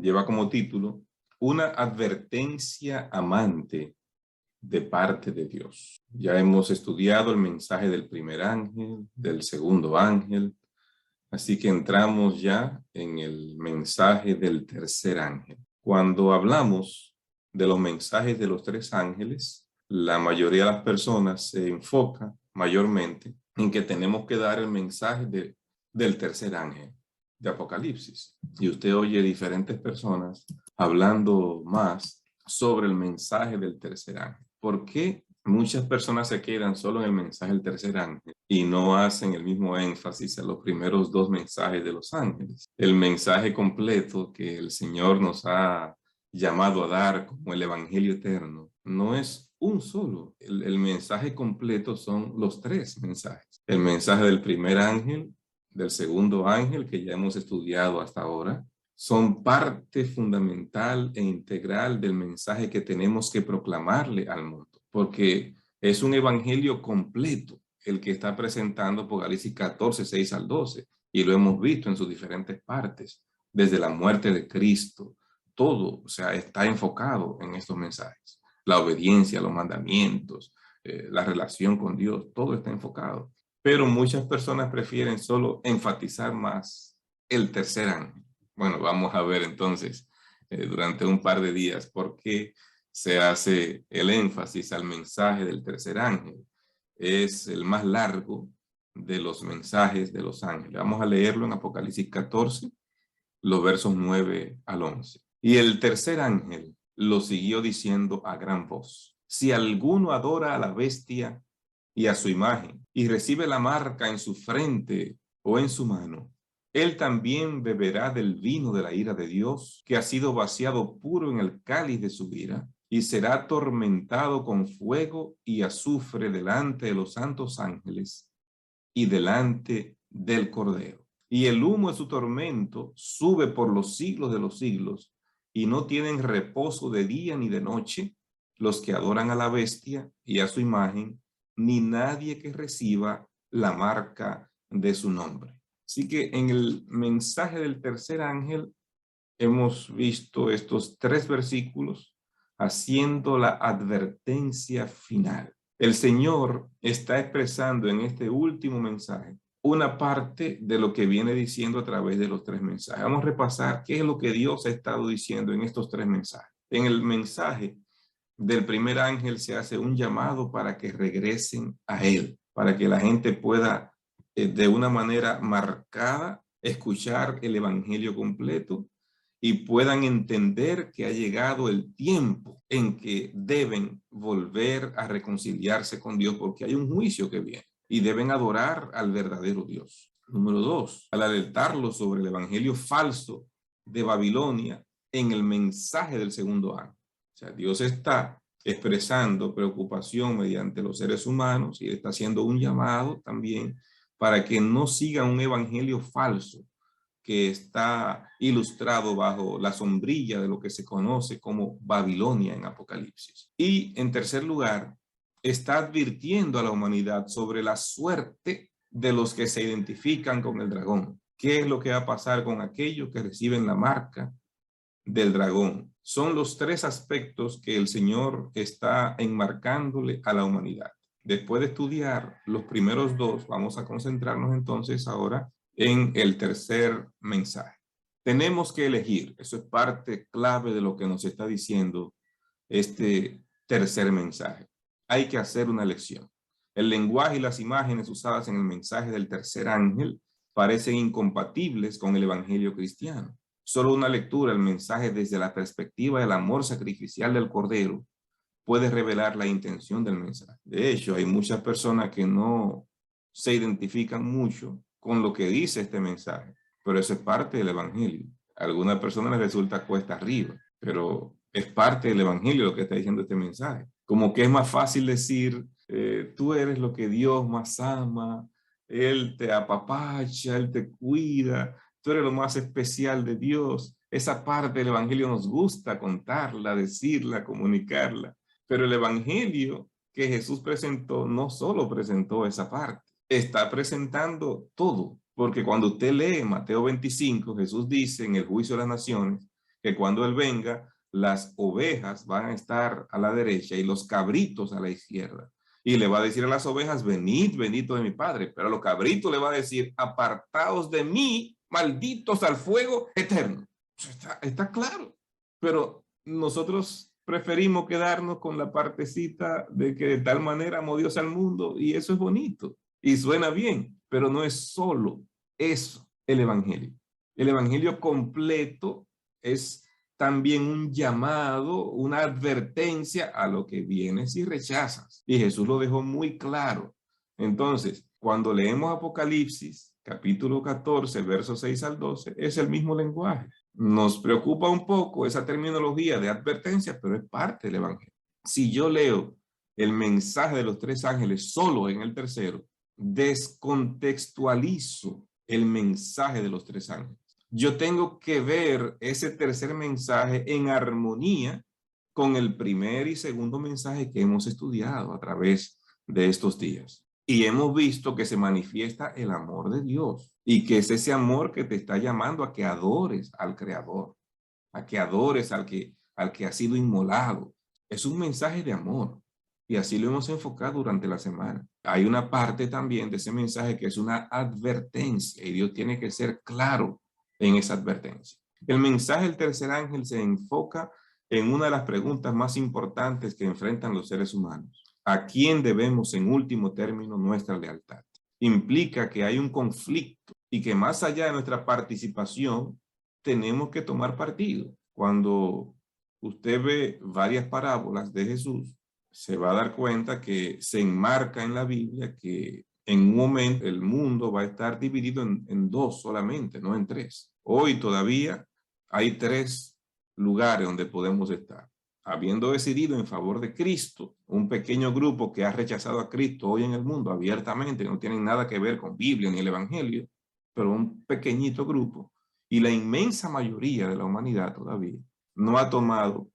lleva como título Una advertencia amante de parte de Dios. Ya hemos estudiado el mensaje del primer ángel, del segundo ángel, así que entramos ya en el mensaje del tercer ángel. Cuando hablamos de los mensajes de los tres ángeles, la mayoría de las personas se enfoca mayormente en que tenemos que dar el mensaje del tercer ángel de Apocalipsis. Y usted oye diferentes personas hablando más sobre el mensaje del tercer ángel. ¿Por qué muchas personas se quedan solo en el mensaje del tercer ángel y no hacen el mismo énfasis en los primeros dos mensajes de los ángeles? El mensaje completo que el Señor nos ha llamado a dar como el Evangelio eterno no es un solo. El mensaje completo son los tres mensajes. El mensaje del primer ángel, del segundo ángel, que ya hemos estudiado hasta ahora, son parte fundamental e integral del mensaje que tenemos que proclamarle al mundo, porque es un evangelio completo el que está presentando Apocalipsis 14, 6 al 12, y lo hemos visto en sus diferentes partes, desde la muerte de Cristo, todo, o sea, está enfocado en estos mensajes. La obediencia, los mandamientos, la relación con Dios, todo está enfocado. Pero muchas personas prefieren solo enfatizar más el tercer ángel. Bueno, vamos a ver entonces durante un par de días por qué se hace el énfasis al mensaje del tercer ángel. Es el más largo de los mensajes de los ángeles. Vamos a leerlo en Apocalipsis 14, los versos 9 al 11. Y el tercer ángel lo siguió diciendo a gran voz: si alguno adora a la bestia y a su imagen, y recibe la marca en su frente o en su mano, él también beberá del vino de la ira de Dios, que ha sido vaciado puro en el cáliz de su ira, y será atormentado con fuego y azufre delante de los santos ángeles y delante del Cordero. Y el humo de su tormento sube por los siglos de los siglos, y no tienen reposo de día ni de noche los que adoran a la bestia y a su imagen, ni nadie que reciba la marca de su nombre. Así que en el mensaje del tercer ángel hemos visto estos tres versículos haciendo la advertencia final. El Señor está expresando en este último mensaje una parte de lo que viene diciendo a través de los tres mensajes. Vamos a repasar qué es lo que Dios ha estado diciendo en estos tres mensajes. En el mensaje del primer ángel se hace un llamado para que regresen a Él, para que la gente pueda de una manera marcada escuchar el evangelio completo y puedan entender que ha llegado el tiempo en que deben volver a reconciliarse con Dios, porque hay un juicio que viene y deben adorar al verdadero Dios. Número 2, al alertarlos sobre el evangelio falso de Babilonia en el mensaje del segundo ángel. O sea, Dios está expresando preocupación mediante los seres humanos y está haciendo un llamado también para que no sigan un evangelio falso que está ilustrado bajo la sombrilla de lo que se conoce como Babilonia en Apocalipsis. Y en tercer lugar, está advirtiendo a la humanidad sobre la suerte de los que se identifican con el dragón. ¿Qué es lo que va a pasar con aquellos que reciben la marca del dragón? Son los tres aspectos que el Señor está enmarcándole a la humanidad. Después de estudiar los primeros dos, vamos a concentrarnos entonces ahora en el tercer mensaje. Tenemos que elegir, eso es parte clave de lo que nos está diciendo este tercer mensaje. Hay que hacer una elección. El lenguaje y las imágenes usadas en el mensaje del tercer ángel parecen incompatibles con el evangelio cristiano. Solo una lectura del mensaje desde la perspectiva del amor sacrificial del Cordero puede revelar la intención del mensaje. De hecho, hay muchas personas que no se identifican mucho con lo que dice este mensaje, pero eso es parte del evangelio. A algunas personas les resulta cuesta arriba, pero es parte del evangelio lo que está diciendo este mensaje. Como que es más fácil decir, tú eres lo que Dios más ama, Él te apapacha, Él te cuida, tú eres lo más especial de Dios. Esa parte del evangelio nos gusta contarla, decirla, comunicarla. Pero el evangelio que Jesús presentó no solo presentó esa parte, está presentando todo. Porque cuando usted lee Mateo 25, Jesús dice en el juicio de las naciones que cuando Él venga, las ovejas van a estar a la derecha y los cabritos a la izquierda. Y le va a decir a las ovejas, venid, bendito de mi Padre. Pero a los cabritos le va a decir, apartaos de mí, malditos al fuego eterno. Está claro. Pero nosotros preferimos quedarnos con la partecita de que de tal manera amó Dios al mundo, y eso es bonito y suena bien, pero no es solo eso el Evangelio. El Evangelio completo es también un llamado, una advertencia a lo que vienes y rechazas. Y Jesús lo dejó muy claro. Entonces, cuando leemos Apocalipsis, capítulo 14, versos 6 al 12, es el mismo lenguaje. Nos preocupa un poco esa terminología de advertencia, pero es parte del Evangelio. Si yo leo el mensaje de los tres ángeles solo en el tercero, descontextualizo el mensaje de los tres ángeles. Yo tengo que ver ese tercer mensaje en armonía con el primer y segundo mensaje que hemos estudiado a través de estos días. Y hemos visto que se manifiesta el amor de Dios y que es ese amor que te está llamando a que adores al Creador, a que adores al que ha sido inmolado. Es un mensaje de amor y así lo hemos enfocado durante la semana. Hay una parte también de ese mensaje que es una advertencia y Dios tiene que ser claro en esa advertencia. El mensaje del tercer ángel se enfoca en una de las preguntas más importantes que enfrentan los seres humanos. ¿A quién debemos en último término nuestra lealtad? Implica que hay un conflicto y que más allá de nuestra participación tenemos que tomar partido. Cuando usted ve varias parábolas de Jesús, se va a dar cuenta que se enmarca en la Biblia que en un momento el mundo va a estar dividido en dos solamente, no en tres. Hoy todavía hay tres lugares donde podemos estar. Habiendo decidido en favor de Cristo, un pequeño grupo que ha rechazado a Cristo hoy en el mundo abiertamente, no tienen nada que ver con Biblia ni el Evangelio, pero un pequeñito grupo, y la inmensa mayoría de la humanidad todavía no ha tomado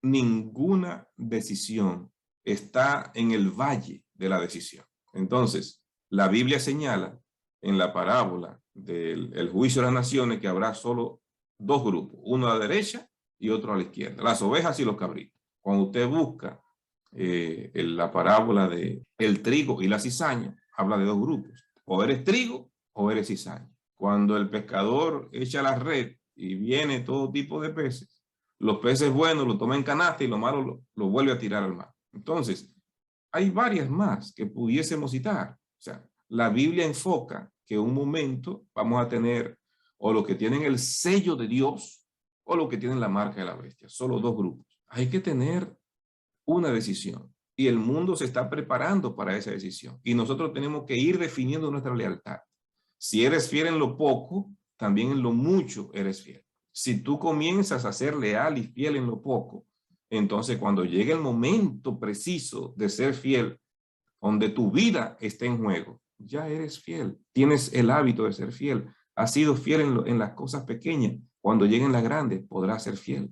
ninguna decisión, está en el valle de la decisión. Entonces, la Biblia señala en la parábola del juicio de las naciones que habrá solo dos grupos, uno a la derecha y otro a la izquierda, las ovejas y los cabritos. Cuando usted busca la parábola de el trigo y la cizaña, habla de dos grupos, o eres trigo o eres cizaña. Cuando el pescador echa la red y viene todo tipo de peces, los peces buenos lo toma en canasta y los malos lo vuelve a tirar al mar. Entonces, hay varias más que pudiésemos citar. O sea, la Biblia enfoca que un momento vamos a tener o los que tienen el sello de Dios o los que tienen la marca de la bestia. Solo dos grupos. Hay que tener una decisión y el mundo se está preparando para esa decisión y nosotros tenemos que ir definiendo nuestra lealtad. Si eres fiel en lo poco, también en lo mucho eres fiel. Si tú comienzas a ser leal y fiel en lo poco, entonces cuando llegue el momento preciso de ser fiel, donde tu vida está en juego, ya eres fiel. Tienes el hábito de ser fiel. Has sido fiel en las cosas pequeñas. Cuando lleguen las grandes, podrás ser fiel.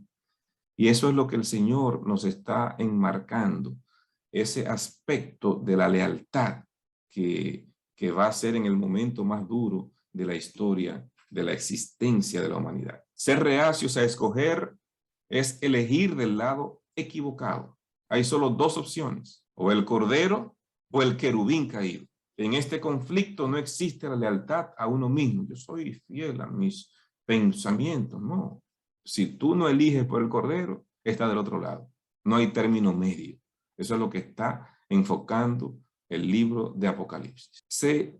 Y eso es lo que el Señor nos está enmarcando. Ese aspecto de la lealtad que va a ser en el momento más duro de la historia, de la existencia de la humanidad. Ser reacios a escoger es elegir del lado equivocado. Hay solo dos opciones, o el cordero o el querubín caído. En este conflicto no existe la lealtad a uno mismo. Yo soy fiel a mis pensamientos, no. Si tú no eliges por el cordero, está del otro lado. No hay término medio. Eso es lo que está enfocando el libro de Apocalipsis. Se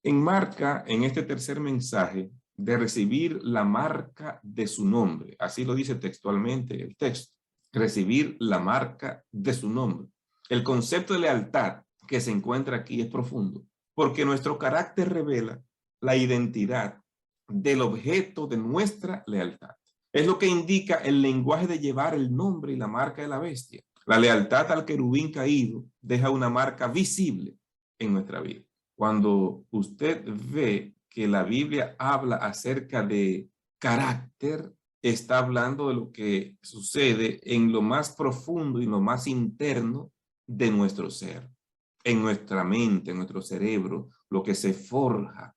enmarca en este tercer mensaje de recibir la marca de su nombre. Así lo dice textualmente el texto. Recibir la marca de su nombre. El concepto de lealtad que se encuentra aquí es profundo, porque nuestro carácter revela la identidad del objeto de nuestra lealtad. Es lo que indica el lenguaje de llevar el nombre y la marca de la bestia. La lealtad al querubín caído deja una marca visible en nuestra vida. Cuando usted ve que la Biblia habla acerca de carácter, está hablando de lo que sucede en lo más profundo y lo más interno de nuestro ser, en nuestra mente, en nuestro cerebro, lo que se forja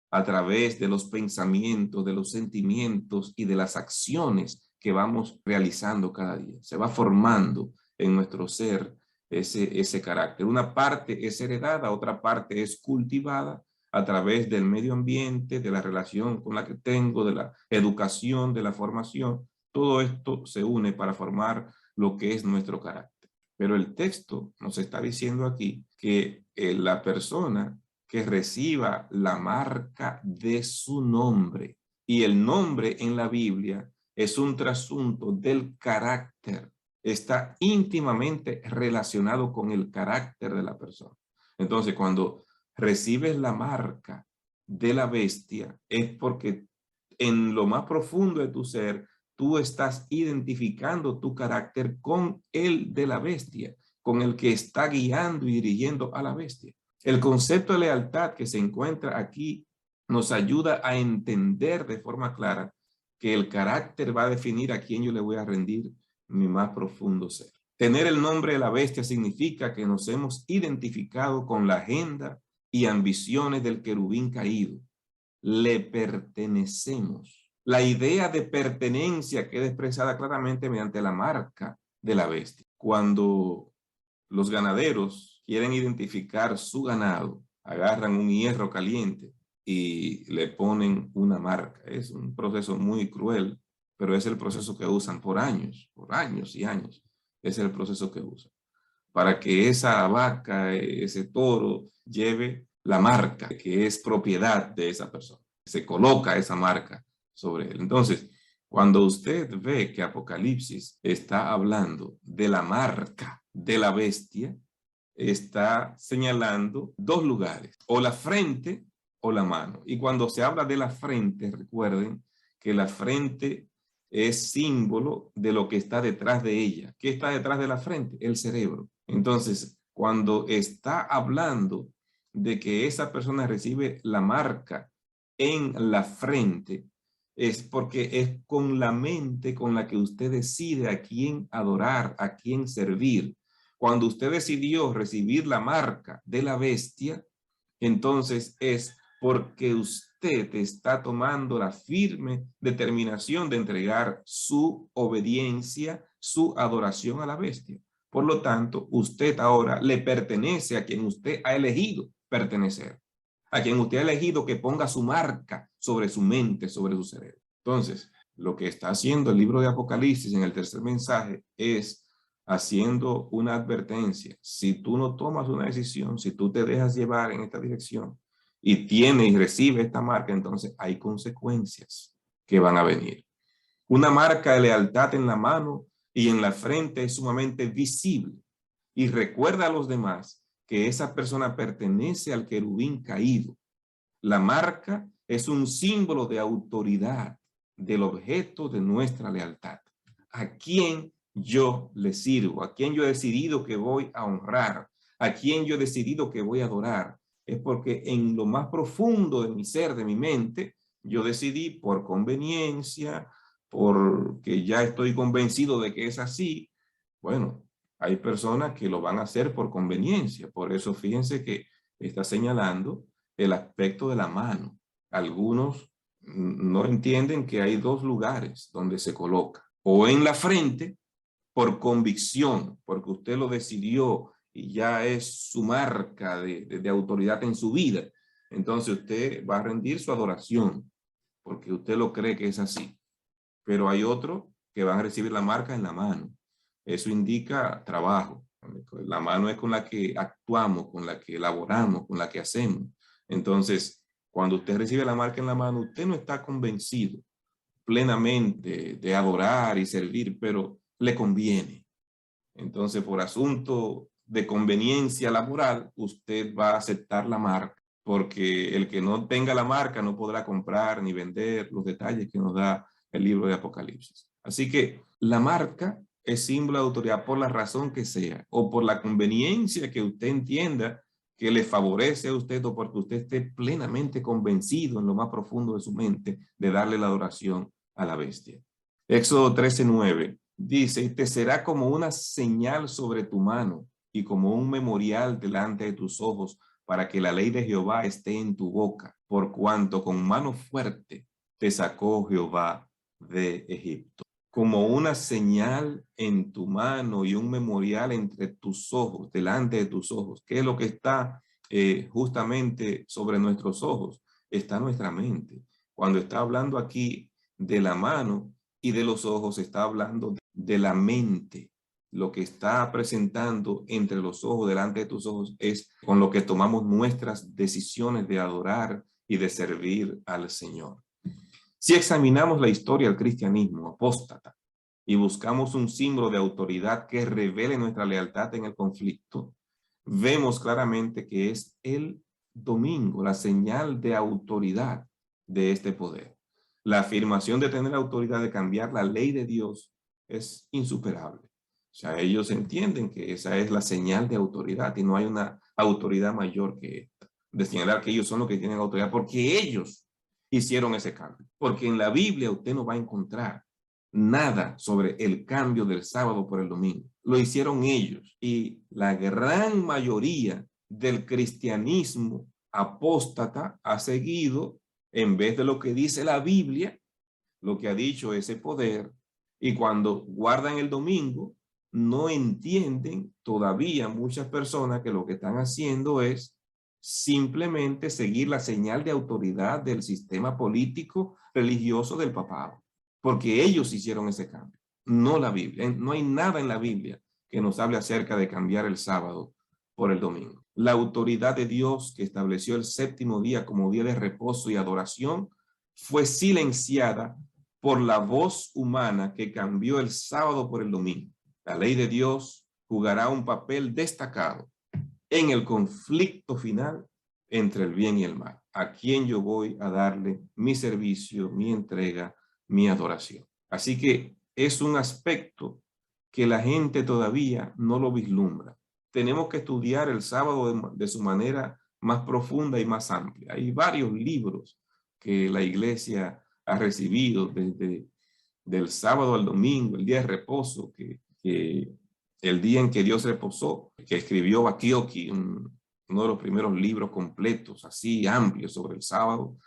a través de los pensamientos, de los sentimientos y de las acciones que vamos realizando cada día. Se va formando en nuestro ser ese carácter. Una parte es heredada, otra parte es cultivada a través del medio ambiente, de la relación con la que tengo, de la educación, de la formación. Todo esto se une para formar lo que es nuestro carácter. Pero el texto nos está diciendo aquí que la persona que reciba la marca de su nombre, y el nombre en la Biblia es un trasunto del carácter, está íntimamente relacionado con el carácter de la persona. Entonces, cuando recibes la marca de la bestia, es porque en lo más profundo de tu ser, tú estás identificando tu carácter con el de la bestia, con el que está guiando y dirigiendo a la bestia. El concepto de lealtad que se encuentra aquí nos ayuda a entender de forma clara que el carácter va a definir a quién yo le voy a rendir mi más profundo ser. Tener el nombre de la bestia significa que nos hemos identificado con la agenda y ambiciones del querubín caído. Le pertenecemos. La idea de pertenencia queda expresada claramente mediante la marca de la bestia. Cuando los ganaderos quieren identificar su ganado, agarran un hierro caliente y le ponen una marca. Es un proceso muy cruel, pero es el proceso que usan por años y años. Es el proceso que usan para que esa vaca, ese toro, lleve la marca que es propiedad de esa persona. Se coloca esa marca sobre él. Entonces, cuando usted ve que Apocalipsis está hablando de la marca de la bestia, está señalando dos lugares, o la frente o la mano. Y cuando se habla de la frente, recuerden que la frente es símbolo de lo que está detrás de ella. ¿Qué está detrás de la frente? El cerebro. Entonces, cuando está hablando de que esa persona recibe la marca en la frente, es porque es con la mente con la que usted decide a quién adorar, a quién servir. Cuando usted decidió recibir la marca de la bestia, entonces es porque usted está tomando la firme determinación de entregar su obediencia, su adoración a la bestia. Por lo tanto, usted ahora le pertenece a quien usted ha elegido pertenecer, a quien usted ha elegido que ponga su marca sobre su mente, sobre su cerebro. Entonces, lo que está haciendo el libro de Apocalipsis en el tercer mensaje es haciendo una advertencia. Si tú no tomas una decisión, si tú te dejas llevar en esta dirección y tienes y recibes esta marca, entonces hay consecuencias que van a venir. Una marca de lealtad en la mano y en la frente es sumamente visible y recuerda a los demás que esa persona pertenece al querubín caído. La marca es un símbolo de autoridad del objeto de nuestra lealtad. ¿A quién yo le sirvo? ¿A quién yo he decidido que voy a honrar? ¿A quién yo he decidido que voy a adorar? Es porque en lo más profundo de mi ser, de mi mente, yo decidí por conveniencia, porque ya estoy convencido de que es así. Bueno, hay personas que lo van a hacer por conveniencia. Por eso fíjense que está señalando el aspecto de la mano. Algunos no entienden que hay dos lugares donde se coloca. O en la frente, por convicción, porque usted lo decidió y ya es su marca de autoridad en su vida. Entonces usted va a rendir su adoración, porque usted lo cree que es así. Pero hay otros que van a recibir la marca en la mano. Eso indica trabajo. La mano es con la que actuamos, con la que elaboramos, con la que hacemos. Entonces, cuando usted recibe la marca en la mano, usted no está convencido plenamente de adorar y servir, pero le conviene. Entonces, por asunto de conveniencia laboral, usted va a aceptar la marca, porque el que no tenga la marca no podrá comprar ni vender los detalles que nos da el libro de Apocalipsis. Así que la marca es símbolo de autoridad por la razón que sea, o por la conveniencia que usted entienda que le favorece a usted, o porque usted esté plenamente convencido en lo más profundo de su mente de darle la adoración a la bestia. Éxodo 13:9 dice: y te será como una señal sobre tu mano y como un memorial delante de tus ojos, para que la ley de Jehová esté en tu boca, por cuanto con mano fuerte te sacó Jehová de Egipto. como una señal en tu mano y un memorial entre tus ojos, delante de tus ojos. ¿Qué es lo que está justamente sobre nuestros ojos? Está nuestra mente. Cuando está hablando aquí de la mano y de los ojos, está hablando de la mente. Lo que está presentando entre los ojos, delante de tus ojos, es con lo que tomamos nuestras decisiones de adorar y de servir al Señor. Si examinamos la historia del cristianismo apóstata y buscamos un símbolo de autoridad que revele nuestra lealtad en el conflicto, vemos claramente que es el domingo, la señal de autoridad de este poder. La afirmación de tener la autoridad de cambiar la ley de Dios es insuperable. O sea, ellos entienden que esa es la señal de autoridad y no hay una autoridad mayor que esta, de señalar que ellos son los que tienen autoridad porque ellos hicieron ese cambio. Porque en la Biblia usted no va a encontrar nada sobre el cambio del sábado por el domingo. Lo hicieron ellos. Y la gran mayoría del cristianismo apóstata ha seguido, en vez de lo que dice la Biblia, lo que ha dicho ese poder. Y cuando guardan el domingo, no entienden todavía muchas personas que lo que están haciendo es simplemente seguir la señal de autoridad del sistema político religioso del papado, porque ellos hicieron ese cambio, no la Biblia. No hay nada en la Biblia que nos hable acerca de cambiar el sábado por el domingo. La autoridad de Dios que estableció el séptimo día como día de reposo y adoración fue silenciada por la voz humana que cambió el sábado por el domingo. La ley de Dios jugará un papel destacado en el conflicto final entre el bien y el mal, a quien yo voy a darle mi servicio, mi entrega, mi adoración. Así que es un aspecto que la gente todavía no lo vislumbra. Tenemos que estudiar el sábado de su manera más profunda y más amplia. Hay varios libros que la iglesia ha recibido desde del sábado al domingo, el día de reposo, que el día en que Dios reposó, que escribió Bakioki, uno de los primeros libros completos, así amplios sobre el sábado.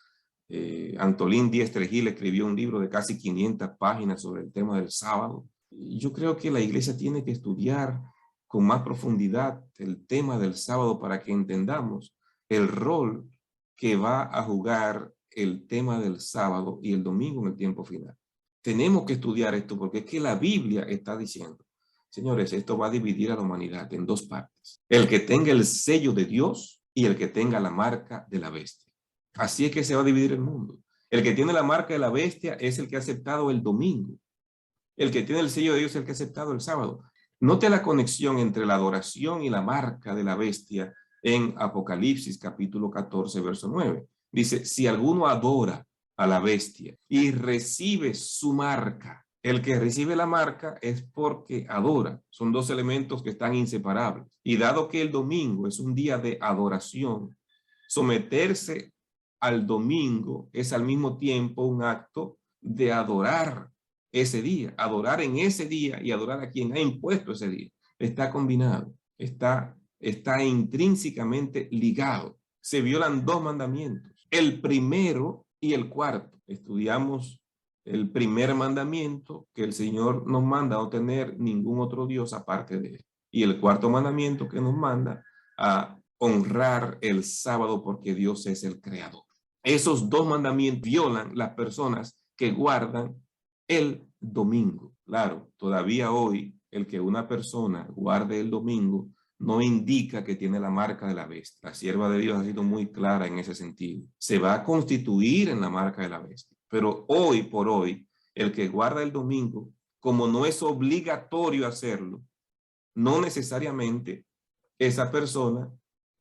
Antolín Díaz Trejil escribió un libro de casi 500 páginas sobre el tema del sábado. Yo creo que la iglesia tiene que estudiar con más profundidad el tema del sábado para que entendamos el rol que va a jugar el tema del sábado y el domingo en el tiempo final. Tenemos que estudiar esto porque es que la Biblia está diciendo, señores, esto va a dividir a la humanidad en dos partes. El que tenga el sello de Dios y el que tenga la marca de la bestia. Así es que se va a dividir el mundo. El que tiene la marca de la bestia es el que ha aceptado el domingo. El que tiene el sello de Dios es el que ha aceptado el sábado. Note la conexión entre la adoración y la marca de la bestia en Apocalipsis capítulo 14, verso 9. Dice, si alguno adora a la bestia y recibe su marca, el que recibe la marca es porque adora. Son dos elementos que están inseparables. Y dado que el domingo es un día de adoración, someterse al domingo es al mismo tiempo un acto de adorar ese día, adorar en ese día y adorar a quien ha impuesto ese día. Está combinado, está intrínsecamente ligado. Se violan dos mandamientos, el primero y el cuarto. Estudiamos el primer mandamiento, que el Señor nos manda a no tener ningún otro Dios aparte de él. Y el cuarto mandamiento que nos manda a honrar el sábado porque Dios es el creador. Esos dos mandamientos violan las personas que guardan el domingo. Claro, todavía hoy el que una persona guarde el domingo no indica que tiene la marca de la bestia. La sierva de Dios ha sido muy clara en ese sentido. Se va a constituir en la marca de la bestia. Pero hoy por hoy, el que guarda el domingo, como no es obligatorio hacerlo, no necesariamente esa persona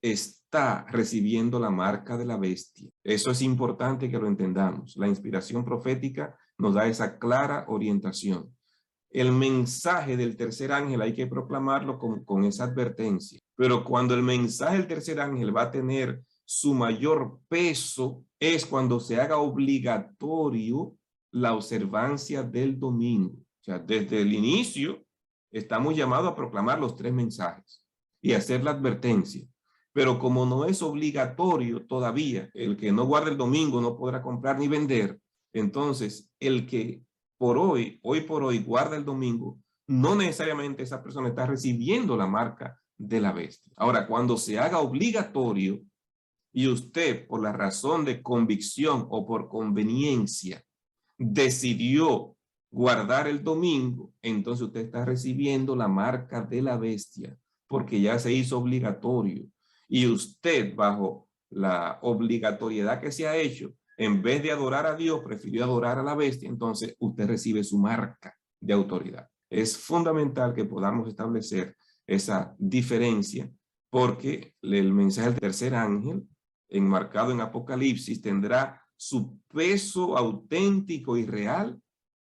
está recibiendo la marca de la bestia. Eso es importante que lo entendamos. La inspiración profética nos da esa clara orientación. El mensaje del tercer ángel hay que proclamarlo con esa advertencia. Pero cuando el mensaje del tercer ángel va a tener su mayor peso es cuando se haga obligatorio la observancia del domingo. O sea, desde el inicio estamos llamados a proclamar los tres mensajes y hacer la advertencia. Pero como no es obligatorio todavía, el que no guarde el domingo no podrá comprar ni vender. Entonces, el que hoy por hoy, guarda el domingo, no necesariamente esa persona está recibiendo la marca de la bestia. Ahora, cuando se haga obligatorio y usted, por la razón de convicción o por conveniencia, decidió guardar el domingo, entonces usted está recibiendo la marca de la bestia, porque ya se hizo obligatorio. Y usted, bajo la obligatoriedad que se ha hecho, en vez de adorar a Dios, prefirió adorar a la bestia, entonces usted recibe su marca de autoridad. Es fundamental que podamos establecer esa diferencia, porque el mensaje del tercer ángel, enmarcado en Apocalipsis, tendrá su peso auténtico y real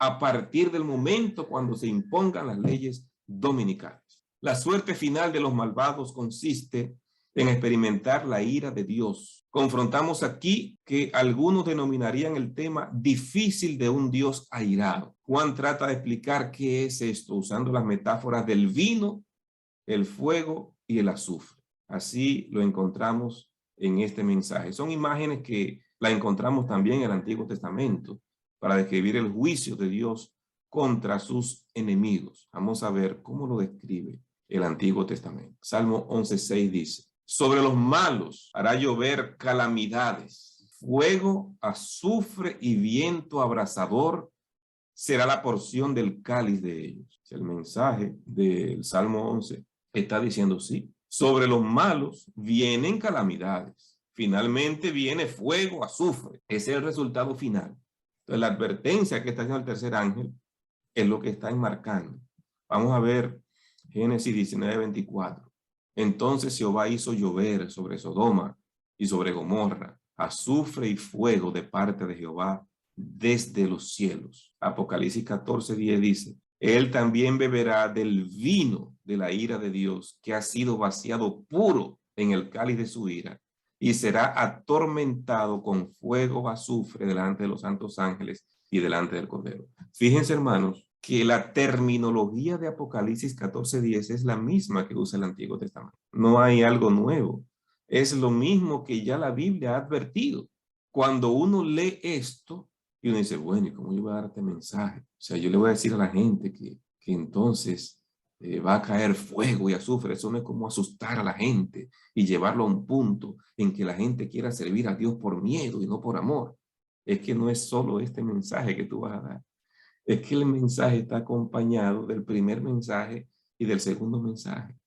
a partir del momento cuando se impongan las leyes dominicales. La suerte final de los malvados consiste en experimentar la ira de Dios. Confrontamos aquí que algunos denominarían el tema difícil de un Dios airado. Juan trata de explicar qué es esto usando las metáforas del vino, el fuego y el azufre. Así lo encontramos en este mensaje. Son imágenes que la encontramos también en el Antiguo Testamento para describir el juicio de Dios contra sus enemigos. Vamos a ver cómo lo describe el Antiguo Testamento. Salmo 11:6 dice: sobre los malos hará llover calamidades, fuego, azufre y viento abrasador será la porción del cáliz de ellos. El mensaje del Salmo 11 está diciendo sí. Sobre los malos vienen calamidades. Finalmente viene fuego, azufre. Ese es el resultado final. Entonces, la advertencia que está haciendo el tercer ángel es lo que está enmarcando. Vamos a ver Génesis 19:24. Entonces Jehová hizo llover sobre Sodoma y sobre Gomorra azufre y fuego de parte de Jehová desde los cielos. Apocalipsis 14:10 dice: él también beberá del vino de la ira de Dios, que ha sido vaciado puro en el cáliz de su ira, y será atormentado con fuego azufre delante de los santos ángeles y delante del Cordero. Fíjense, hermanos, que la terminología de Apocalipsis 14:10 es la misma que usa el Antiguo Testamento. No hay algo nuevo. Es lo mismo que ya la Biblia ha advertido. Cuando uno lee esto, y uno dice, bueno, ¿y cómo yo voy a dar este mensaje? O sea, yo le voy a decir a la gente que entonces va a caer fuego y azufre. Eso no es como asustar a la gente y llevarlo a un punto en que la gente quiera servir a Dios por miedo y no por amor. Es que no es solo este mensaje que tú vas a dar. Es que el mensaje está acompañado del primer mensaje y del segundo mensaje.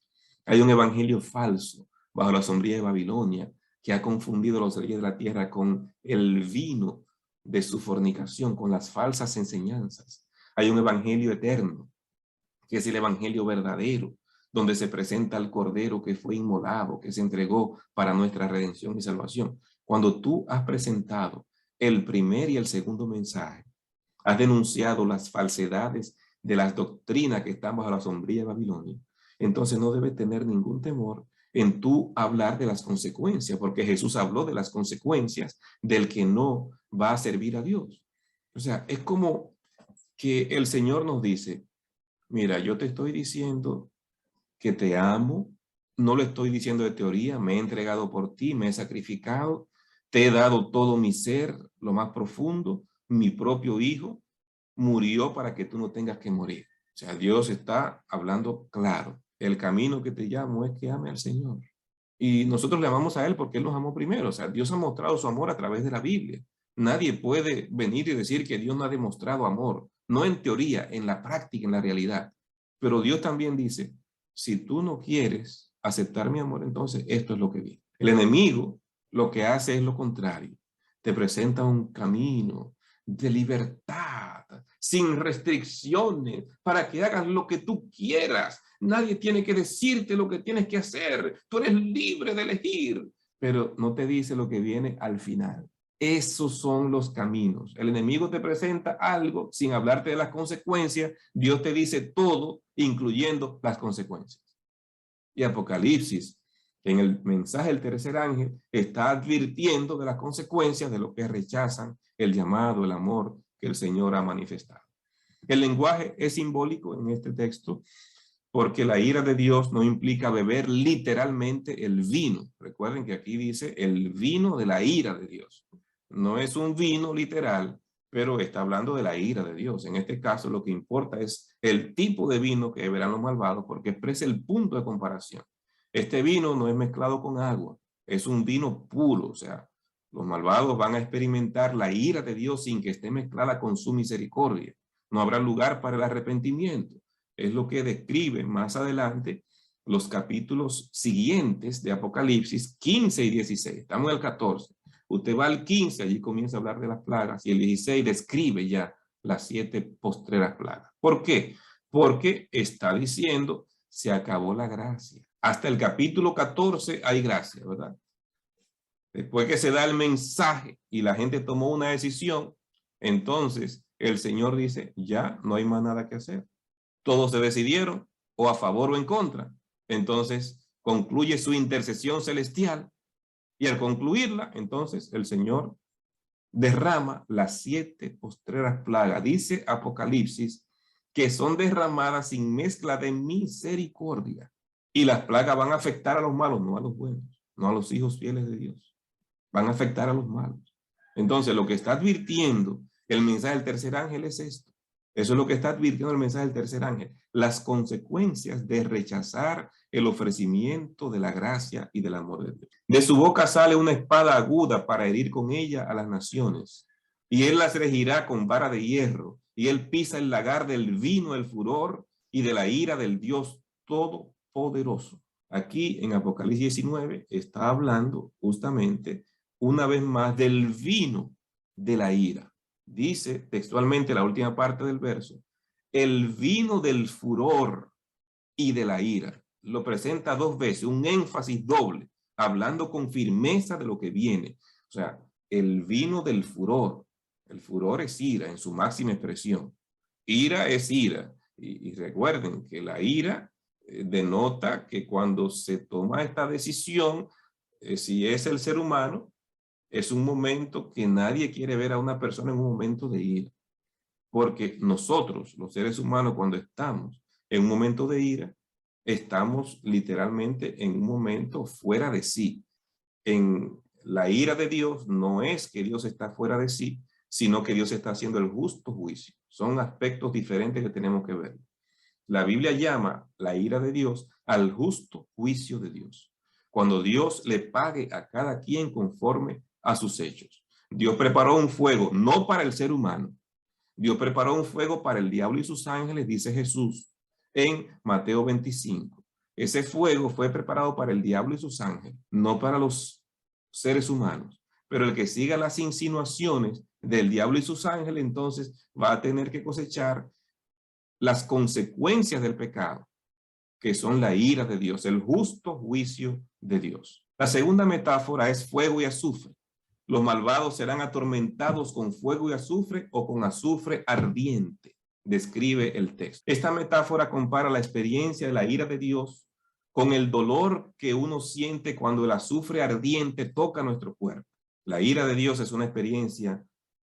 Hay un evangelio falso bajo la sombría de Babilonia que ha confundido a los reyes de la tierra con el vino de su fornicación, con las falsas enseñanzas. Hay un evangelio eterno, que es el evangelio verdadero, donde se presenta al Cordero que fue inmolado, que se entregó para nuestra redención y salvación. Cuando tú has presentado el primer y el segundo mensaje, has denunciado las falsedades de las doctrinas que están bajo la sombría de Babilonia, entonces no debes tener ningún temor en tú hablar de las consecuencias, porque Jesús habló de las consecuencias del que no va a servir a Dios. O sea, es como que el Señor nos dice, mira, yo te estoy diciendo que te amo, no lo estoy diciendo de teoría, me he entregado por ti, me he sacrificado, te he dado todo mi ser, lo más profundo, mi propio hijo murió para que tú no tengas que morir. O sea, Dios está hablando claro. El camino que te llamo es que ame al Señor. Y nosotros le amamos a Él porque Él nos amó primero. O sea, Dios ha mostrado su amor a través de la Biblia. Nadie puede venir y decir que Dios no ha demostrado amor. No en teoría, en la práctica, en la realidad. Pero Dios también dice, si tú no quieres aceptar mi amor, entonces esto es lo que viene. El enemigo lo que hace es lo contrario. Te presenta un camino de libertad, sin restricciones, para que hagas lo que tú quieras. Nadie tiene que decirte lo que tienes que hacer. Tú eres libre de elegir, pero no te dice lo que viene al final. Esos son los caminos. El enemigo te presenta algo sin hablarte de las consecuencias. Dios te dice todo, incluyendo las consecuencias. Y Apocalipsis, en el mensaje del tercer ángel, está advirtiendo de las consecuencias de lo que rechazan el llamado, el amor que el Señor ha manifestado. El lenguaje es simbólico en este texto porque la ira de Dios no implica beber literalmente el vino. Recuerden que aquí dice el vino de la ira de Dios. No es un vino literal, pero está hablando de la ira de Dios. En este caso, lo que importa es el tipo de vino que beberán los malvados, porque expresa el punto de comparación. Este vino no es mezclado con agua, es un vino puro, o sea, los malvados van a experimentar la ira de Dios sin que esté mezclada con su misericordia. No habrá lugar para el arrepentimiento. Es lo que describe más adelante los capítulos siguientes de Apocalipsis 15 y 16. Estamos en el 14. Usted va al 15, allí comienza a hablar de las plagas, y el 16 describe ya las 7 postreras plagas. ¿Por qué? Porque está diciendo, se acabó la gracia. Hasta el capítulo 14 hay gracia, ¿verdad? Después que se da el mensaje y la gente tomó una decisión, entonces el Señor dice, ya no hay más nada que hacer. Todos se decidieron o a favor o en contra. Entonces concluye su intercesión celestial y al concluirla, entonces el Señor derrama las 7 postreras plagas. Dice Apocalipsis que son derramadas sin mezcla de misericordia. Y las plagas van a afectar a los malos, no a los buenos, no a los hijos fieles de Dios. Van a afectar a los malos. Entonces, lo que está advirtiendo el mensaje del tercer ángel es esto. Eso es lo que está advirtiendo el mensaje del tercer ángel. Las consecuencias de rechazar el ofrecimiento de la gracia y del amor de Dios. De su boca sale una espada aguda para herir con ella a las naciones. Y él las regirá con vara de hierro. Y él pisa el lagar del vino, del furor y de la ira del Dios Todopoderoso. Aquí en Apocalipsis 19 está hablando justamente una vez más del vino de la ira. Dice textualmente la última parte del verso, el vino del furor y de la ira. Lo presenta 2 veces, un énfasis doble, hablando con firmeza de lo que viene. O sea, el vino del furor. El furor es ira en su máxima expresión. Ira es ira. Y recuerden que la ira denota que cuando se toma esta decisión, si es el ser humano, es un momento que nadie quiere ver a una persona en un momento de ira. Porque nosotros, los seres humanos, cuando estamos en un momento de ira, estamos literalmente en un momento fuera de sí. En la ira de Dios no es que Dios está fuera de sí, sino que Dios está haciendo el justo juicio. Son aspectos diferentes que tenemos que ver. La Biblia llama la ira de Dios al justo juicio de Dios. Cuando Dios le pague a cada quien conforme a sus hechos. Dios preparó un fuego, no para el ser humano. Dios preparó un fuego para el diablo y sus ángeles, dice Jesús en Mateo 25. Ese fuego fue preparado para el diablo y sus ángeles, no para los seres humanos. Pero el que siga las insinuaciones del diablo y sus ángeles, entonces va a tener que cosechar las consecuencias del pecado, que son la ira de Dios, el justo juicio de Dios. La segunda metáfora es fuego y azufre. Los malvados serán atormentados con fuego y azufre o con azufre ardiente, describe el texto. Esta metáfora compara la experiencia de la ira de Dios con el dolor que uno siente cuando el azufre ardiente toca nuestro cuerpo. La ira de Dios es una experiencia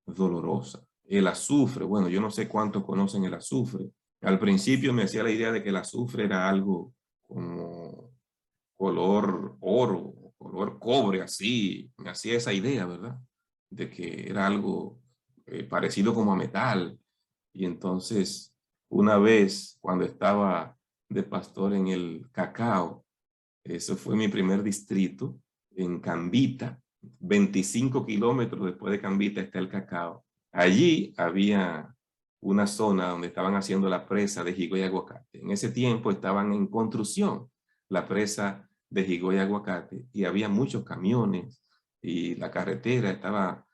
dolorosa. El azufre, bueno, yo no sé cuántos conocen el azufre. Al principio me hacía la idea de que el azufre era algo como color oro, color cobre, así. Me hacía esa idea, ¿verdad? De que era algo parecido como a metal. Y entonces, una vez, cuando estaba de pastor en el Cacao, eso fue mi primer distrito, en Cambita, 25 kilómetros después de Cambita está el Cacao. Allí había una zona donde estaban haciendo la presa de Jigüey Aguacate. En ese tiempo estaban en construcción la presa de Jigüey Aguacate y había muchos camiones y la carretera estaba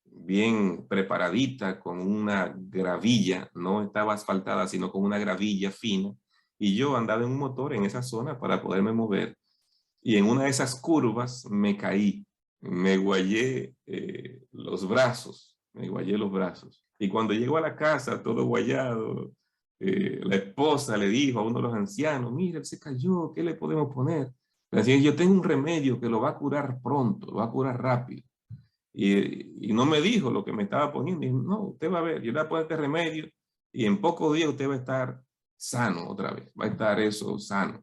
bien preparadita con una gravilla, no estaba asfaltada sino con una gravilla fina, y yo andaba en un motor en esa zona para poderme mover, y en una de esas curvas me caí, me guayé los brazos, y cuando llego a la casa todo guayado, la esposa le dijo a uno de los ancianos, mira, él se cayó, ¿qué le podemos poner? Le decía, yo tengo un remedio que lo va a curar pronto, lo va a curar rápido. Y no me dijo lo que me estaba poniendo. Dijo, no, usted va a ver, yo le voy a poner este remedio y en pocos días usted va a estar sano otra vez, va a estar eso sano.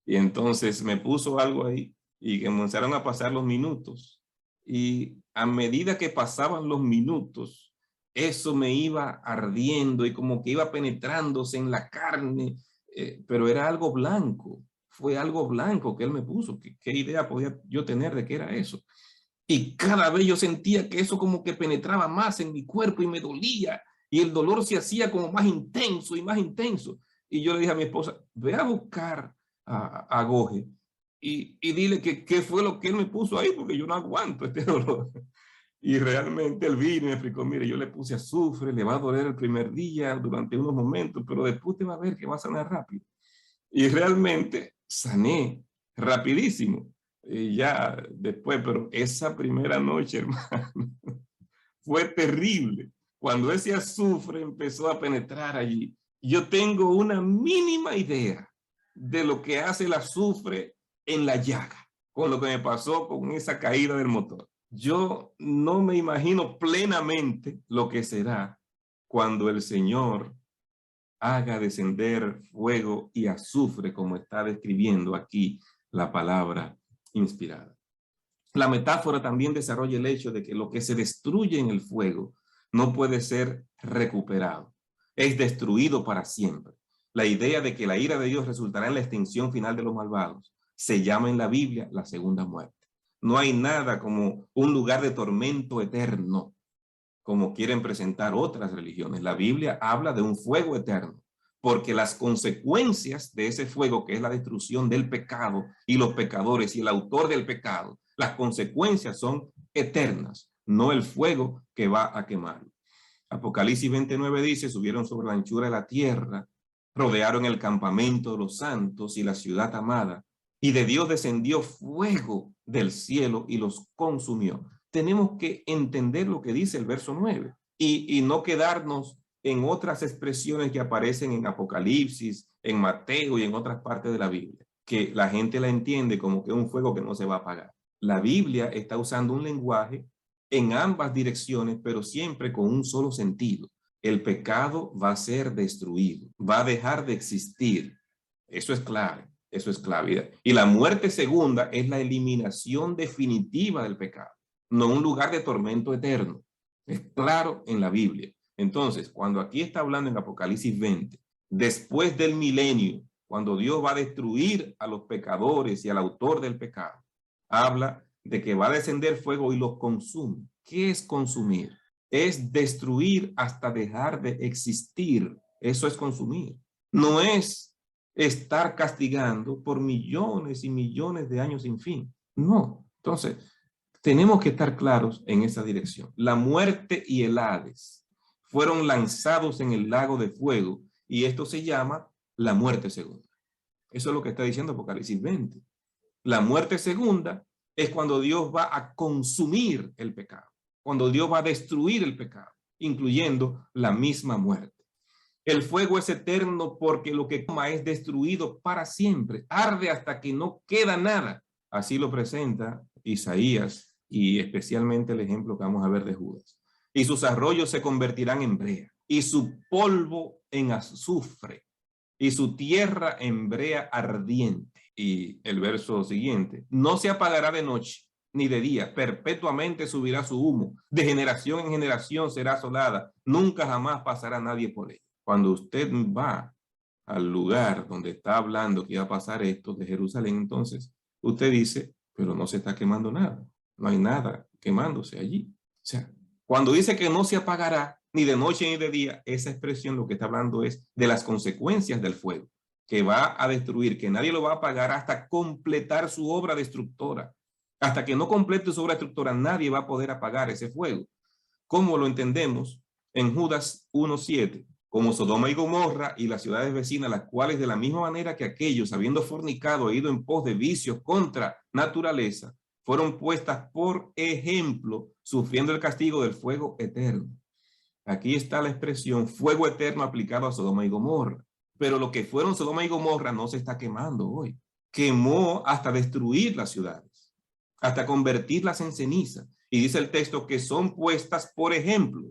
Y entonces me puso algo ahí y comenzaron a pasar los minutos. Y a medida que pasaban los minutos, eso me iba ardiendo y como que iba penetrándose en la carne, pero era algo blanco, fue algo blanco que él me puso. ¿Qué idea podía yo tener de qué era eso? Y cada vez yo sentía que eso como que penetraba más en mi cuerpo y me dolía, y el dolor se hacía como más intenso y más intenso. Y yo le dije a mi esposa, ve a buscar a Goje y dile que qué fue lo que él me puso ahí, porque yo no aguanto este dolor. Y realmente él vino y me explicó, mire, yo le puse azufre, le va a doler el primer día durante unos momentos, pero después te va a ver que va a sanar rápido. Y realmente sané rapidísimo. Y ya después, pero esa primera noche, hermano, fue terrible. Cuando ese azufre empezó a penetrar allí, yo tengo una mínima idea de lo que hace el azufre en la llaga, con lo que me pasó con esa caída del motor. Yo no me imagino plenamente lo que será cuando el Señor haga descender fuego y azufre, como está describiendo aquí la palabra inspirada. La metáfora también desarrolla el hecho de que lo que se destruye en el fuego no puede ser recuperado. Es destruido para siempre. La idea de que la ira de Dios resultará en la extinción final de los malvados se llama en la Biblia la segunda muerte. No hay nada como un lugar de tormento eterno, como quieren presentar otras religiones. La Biblia habla de un fuego eterno, porque las consecuencias de ese fuego, que es la destrucción del pecado y los pecadores y el autor del pecado, las consecuencias son eternas, no el fuego que va a quemar. Apocalipsis 29 dice, subieron sobre la anchura de la tierra, rodearon el campamento de los santos y la ciudad amada, y de Dios descendió fuego del cielo y los consumió. Tenemos que entender lo que dice el verso 9 y no quedarnos en otras expresiones que aparecen en Apocalipsis, en Mateo y en otras partes de la Biblia, que la gente la entiende como que es un fuego que no se va a apagar. La Biblia está usando un lenguaje en ambas direcciones, pero siempre con un solo sentido. El pecado va a ser destruido, va a dejar de existir. Eso es clave, eso es clave. Y la muerte segunda es la eliminación definitiva del pecado, no un lugar de tormento eterno. Es claro en la Biblia. Entonces, cuando aquí está hablando en Apocalipsis 20, después del milenio, cuando Dios va a destruir a los pecadores y al autor del pecado, habla de que va a descender fuego y los consume. ¿Qué es consumir? Es destruir hasta dejar de existir. Eso es consumir. No es estar castigando por millones y millones de años sin fin. No. Entonces, tenemos que estar claros en esa dirección. La muerte y el Hades fueron lanzados en el lago de fuego y esto se llama la muerte segunda. Eso es lo que está diciendo Apocalipsis 20. La muerte segunda es cuando Dios va a consumir el pecado, cuando Dios va a destruir el pecado, incluyendo la misma muerte. El fuego es eterno porque lo que quema es destruido para siempre, arde hasta que no queda nada. Así lo presenta Isaías y especialmente el ejemplo que vamos a ver de Judas. Y sus arroyos se convertirán en brea y su polvo en azufre y su tierra en brea ardiente. Y el verso siguiente, no se apagará de noche ni de día, perpetuamente subirá su humo, de generación en generación será asolada, nunca jamás pasará nadie por él. Cuando usted va al lugar donde está hablando que iba a pasar esto de Jerusalén, entonces usted dice, pero no se está quemando nada, no hay nada quemándose allí. O sea, cuando dice que no se apagará ni de noche ni de día, esa expresión lo que está hablando es de las consecuencias del fuego, que va a destruir, que nadie lo va a apagar hasta completar su obra destructora. Hasta que no complete su obra destructora, nadie va a poder apagar ese fuego. ¿Cómo lo entendemos? En Judas 1:7, como Sodoma y Gomorra y las ciudades vecinas, las cuales de la misma manera que aquellos, habiendo fornicado e ido en pos de vicios contra naturaleza, fueron puestas por ejemplo, sufriendo el castigo del fuego eterno. Aquí está la expresión fuego eterno aplicado a Sodoma y Gomorra. Pero lo que fueron Sodoma y Gomorra no se está quemando hoy. Quemó hasta destruir las ciudades, hasta convertirlas en ceniza. Y dice el texto que son puestas por ejemplo.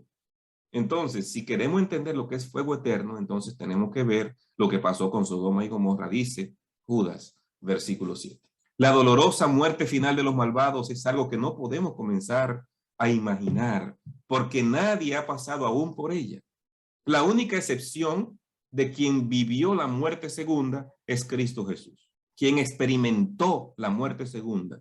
Entonces, si queremos entender lo que es fuego eterno, entonces tenemos que ver lo que pasó con Sodoma y Gomorra, dice Judas, versículo 7. La dolorosa muerte final de los malvados es algo que no podemos comenzar a imaginar, porque nadie ha pasado aún por ella. La única excepción de quien vivió la muerte segunda es Cristo Jesús, quien experimentó la muerte segunda.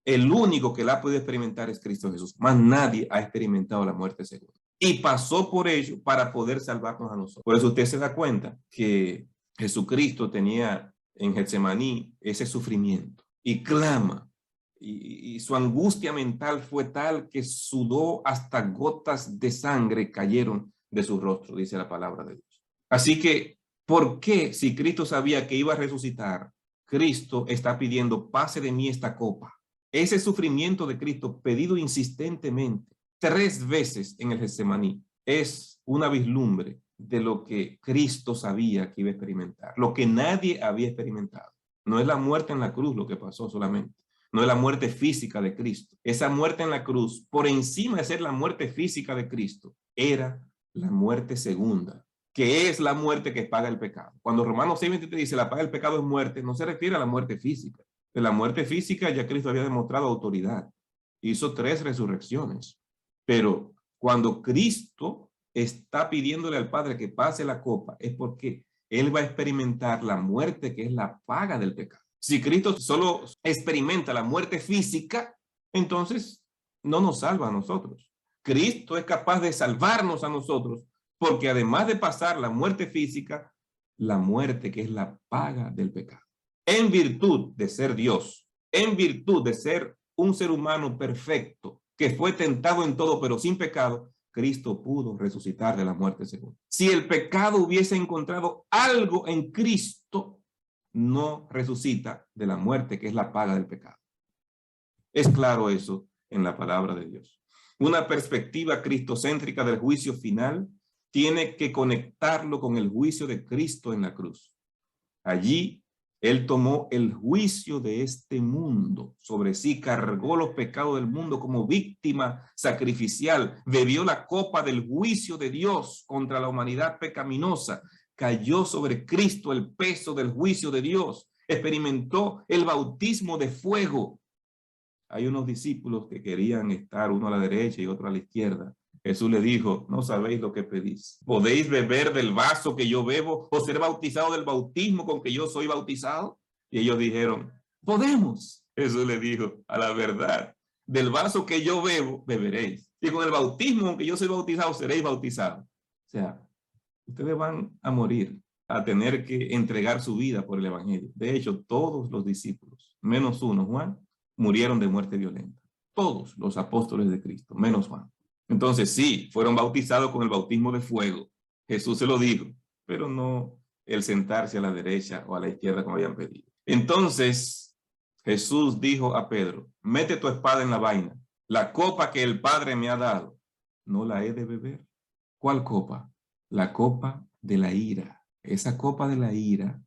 El único que la ha podido experimentar es Cristo Jesús. Más nadie ha experimentado la muerte segunda. Y pasó por ello para poder salvarnos a nosotros. Por eso usted se da cuenta que Jesucristo tenía en Getsemaní ese sufrimiento y clama. Y su angustia mental fue tal que sudó hasta gotas de sangre cayeron de su rostro, dice la palabra de Dios. Así que, ¿por qué si Cristo sabía que iba a resucitar, Cristo está pidiendo, pase de mí esta copa? Ese sufrimiento de Cristo pedido insistentemente 3 veces en el Getsemaní es una vislumbre de lo que Cristo sabía que iba a experimentar, lo que nadie había experimentado. No es la muerte en la cruz lo que pasó solamente, no es la muerte física de Cristo. Esa muerte en la cruz, por encima de ser la muerte física de Cristo, era la muerte segunda, que es la muerte que paga el pecado. Cuando Romanos 6:23 dice la paga del pecado es muerte, no se refiere a la muerte física. De la muerte física ya Cristo había demostrado autoridad. Hizo 3 resurrecciones. Pero cuando Cristo está pidiéndole al Padre que pase la copa, es porque Él va a experimentar la muerte que es la paga del pecado. Si Cristo solo experimenta la muerte física, entonces no nos salva a nosotros. Cristo es capaz de salvarnos a nosotros, porque además de pasar la muerte física, la muerte que es la paga del pecado. En virtud de ser Dios, en virtud de ser un ser humano perfecto, que fue tentado en todo pero sin pecado, Cristo pudo resucitar de la muerte segunda. Si el pecado hubiese encontrado algo en Cristo, no resucita de la muerte que es la paga del pecado. Es claro eso en la palabra de Dios. Una perspectiva cristocéntrica del juicio final tiene que conectarlo con el juicio de Cristo en la cruz. Allí Él tomó el juicio de este mundo sobre sí, cargó los pecados del mundo como víctima sacrificial, bebió la copa del juicio de Dios contra la humanidad pecaminosa, cayó sobre Cristo el peso del juicio de Dios, experimentó el bautismo de fuego. Hay unos discípulos que querían estar uno a la derecha y otro a la izquierda. Jesús le dijo, no sabéis lo que pedís. ¿Podéis beber del vaso que yo bebo o ser bautizado del bautismo con que yo soy bautizado? Y ellos dijeron, podemos. Jesús le dijo, a la verdad, del vaso que yo bebo, beberéis. Y con el bautismo con que yo soy bautizado, seréis bautizados. O sea, ustedes van a morir, a tener que entregar su vida por el evangelio. De hecho, todos los discípulos, menos uno, Juan, murieron de muerte violenta. Todos los apóstoles de Cristo, menos Juan. Entonces sí, fueron bautizados con el bautismo de fuego. Jesús se lo dijo, pero no el sentarse a la derecha o a la izquierda como habían pedido. Entonces Jesús dijo a Pedro, mete tu espada en la vaina. La copa que el Padre me ha dado, no la he de beber. ¿Cuál copa? La copa de la ira. Esa copa de la ira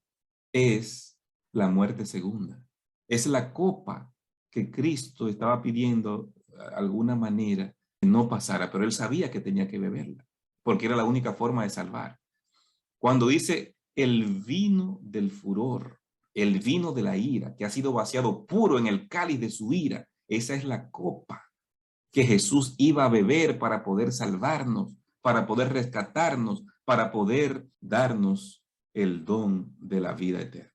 es la muerte segunda. Es la copa que Cristo estaba pidiendo de alguna manera que no pasara, pero él sabía que tenía que beberla, porque era la única forma de salvar. Cuando dice el vino del furor, el vino de la ira, que ha sido vaciado puro en el cáliz de su ira, esa es la copa que Jesús iba a beber para poder salvarnos, para poder rescatarnos, para poder darnos el don de la vida eterna.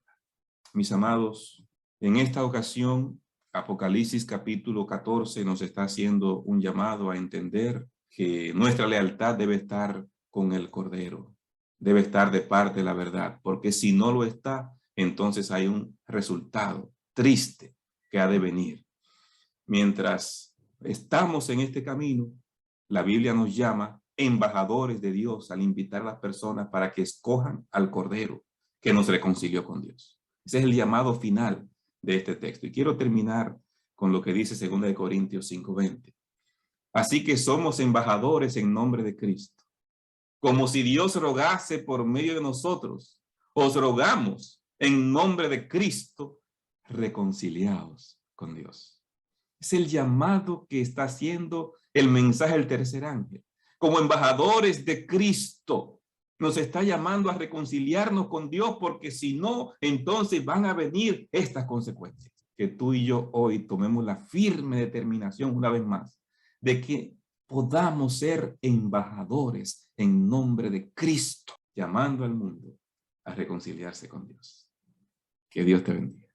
Mis amados, en esta ocasión, Apocalipsis capítulo 14 nos está haciendo un llamado a entender que nuestra lealtad debe estar con el Cordero, debe estar de parte de la verdad, porque si no lo está, entonces hay un resultado triste que ha de venir. Mientras estamos en este camino, la Biblia nos llama embajadores de Dios al invitar a las personas para que escojan al Cordero que nos reconcilió con Dios. Ese es el llamado final de este texto. Y quiero terminar con lo que dice 2 Corintios 5:20. Así que somos embajadores en nombre de Cristo. Como si Dios rogase por medio de nosotros, os rogamos en nombre de Cristo, reconciliaos con Dios. Es el llamado que está haciendo el mensaje del tercer ángel. Como embajadores de Cristo, nos está llamando a reconciliarnos con Dios, porque si no, entonces van a venir estas consecuencias. Que tú y yo hoy tomemos la firme determinación una vez más de que podamos ser embajadores en nombre de Cristo, llamando al mundo a reconciliarse con Dios. Que Dios te bendiga.